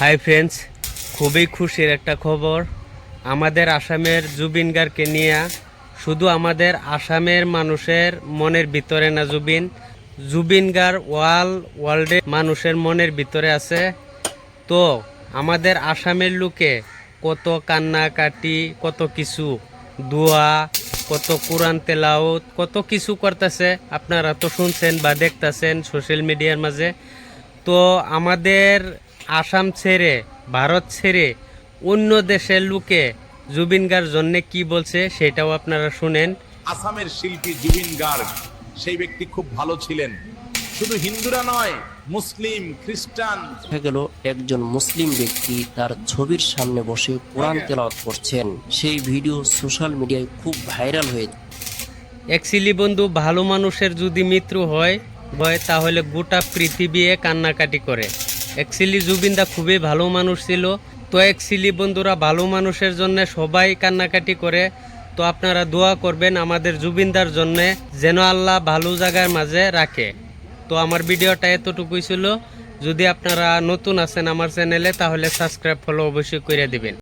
Hi friends, খুবই খুশির একটা খবর। আমাদের আসামের জুবিন গার্গকে নিয়ে শুধু আমাদের আসামের মানুষের মনের ভিতরে না, জুবিন গার্গ ওয়ার্ল্ডে মানুষের মনের ভিতরে আছে। তো আমাদের আসামের লোকে কত কান্নাকাটি, কত কিছু দোয়া, কত কোরআন তেলাওয়াত, কত কিছু করতেছে। আপনারা তো শুনছেন বা দেখতেছেন সোশ্যাল মিডিয়ার মাঝে। তো আমাদের আসাম ছেড়ে, ভারত ছেড়ে অন্য দেশের লোকে জুবিন গার্গের জন্য কি বলছে সেটাও আপনারা শুনেন। আসামের শিল্পী জুবিন গার্গ সেই ব্যক্তি খুব ভালো ছিলেন। শুধু হিন্দুরা নয়, মুসলিম, খ্রিস্টান। দেখা গেল একজন মুসলিম ব্যক্তি তার ছবির সামনে বসে কোরআন তেলাওয়াত করছেন। সেই ভিডিও সোশ্যাল মিডিয়ায় খুব ভাইরাল হয়েছে। অ্যাকচুয়ালি বন্ধু, ভালো মানুষের যদি মৃত্যু হয় তাহলে গোটা পৃথিবী কান্নাকাটি করে। অ্যাকচুয়ালি জুবিনদা খুবই ভালো মানুষ ছিল। তো অ্যাকচুয়ালি বন্ধুরা, ভালো মানুষের জন্য সবাই কান্নাকাটি করে। তো আপনারা দোয়া করবেন আমাদের জুবিনদার জন্য, যেন আল্লাহ ভালো জায়গার মাঝে রাখে। তো আমার ভিডিওটা এতটুকুই ছিল। যদি আপনারা নতুন আছেন আমার চ্যানেলে, তাহলে সাবস্ক্রাইব ফলো অবশ্যই করে দিবেন।